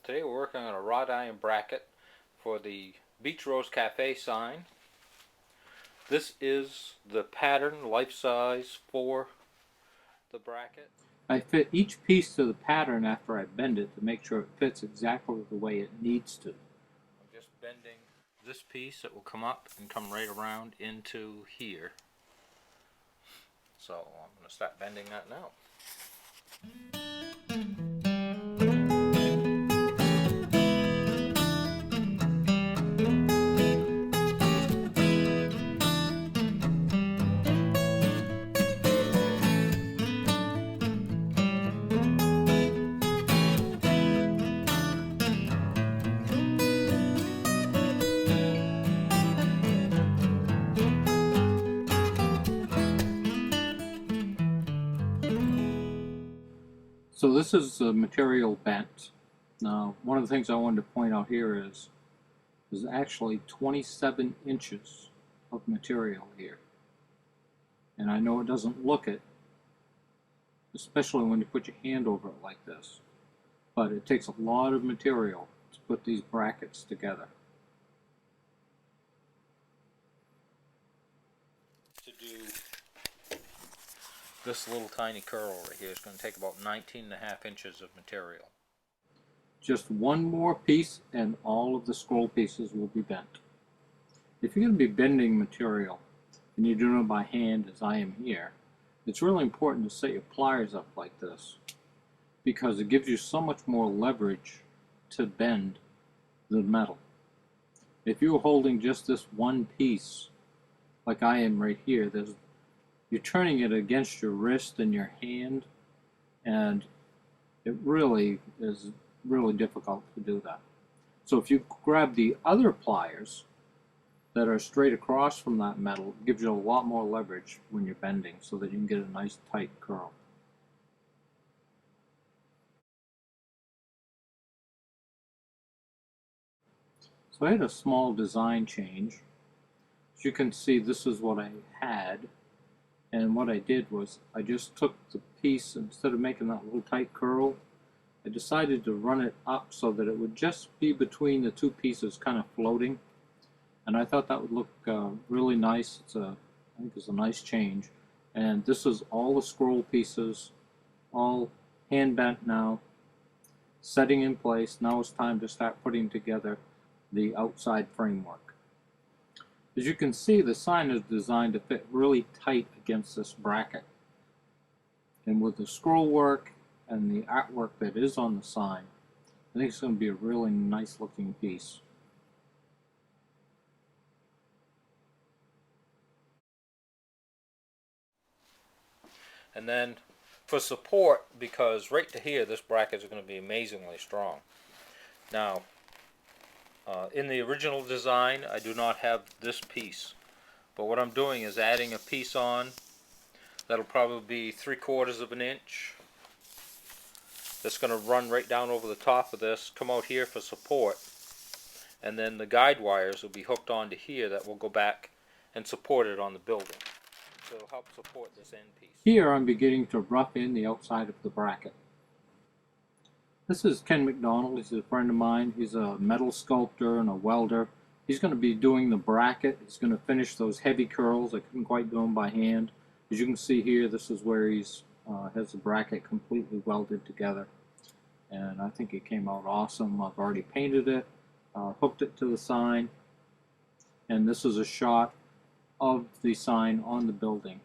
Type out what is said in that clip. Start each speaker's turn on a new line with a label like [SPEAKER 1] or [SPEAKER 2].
[SPEAKER 1] Today we're working on a wrought iron bracket for the Beach Rose Cafe sign. This is the pattern, life size, for the bracket.
[SPEAKER 2] I fit each piece to the pattern after I bend it to make sure it fits exactly the way it needs to.
[SPEAKER 1] I'm just bending this piece. It will come up and come right around into here. So I'm going to start bending that now.
[SPEAKER 2] So this is the material bent. Now, one of the things I wanted to point out here is there's actually 27 inches of material here. And I know it doesn't look it, especially when you put your hand over it like this, but it takes a lot of material to put these brackets together.
[SPEAKER 1] To do this little tiny curl right here is going to take about 19.5 inches of material.
[SPEAKER 2] Just one more piece and all of the scroll pieces will be bent. If you're going to be bending material and you're doing it by hand as I am here, it's really important to set your pliers up like this because it gives you so much more leverage to bend the metal. If you're holding just this one piece like I am right here, you're turning it against your wrist and your hand, and it really is really difficult to do that. So if you grab the other pliers that are straight across from that metal, it gives you a lot more leverage when you're bending so that you can get a nice tight curl. So I had a small design change. As you can see, this is what I had, and what I did was I just took the piece, instead of making that little tight curl, I decided to run it up so that it would just be between the two pieces, kind of floating. And I thought that would look really nice. I think it's a nice change. And this is all the scroll pieces, all hand bent now, setting in place. Now it's time to start putting together the outside framework. As you can see, the sign is designed to fit really tight against this bracket. And with the scroll work and the artwork that is on the sign, I think it's going to be a really nice looking piece.
[SPEAKER 1] And then for support, because right to here this bracket is going to be amazingly strong. Now, in the original design I do not have this piece, but what I'm doing is adding a piece on that'll probably be 3/4 of an inch. That's going to run right down over the top of this, come out here for support, and then the guide wires will be hooked onto here that will go back and support it on the building. So it'll help support this end piece.
[SPEAKER 2] Here I'm beginning to rough in the outside of the bracket. This is Ken McDonald. He's a friend of mine. He's a metal sculptor and a welder. He's going to be doing the bracket. He's going to finish those heavy curls. I couldn't quite do them by hand. As you can see here, this is where he's has the bracket completely welded together. And I think it came out awesome. I've already painted it, hooked it to the sign. And this is a shot of the sign on the building.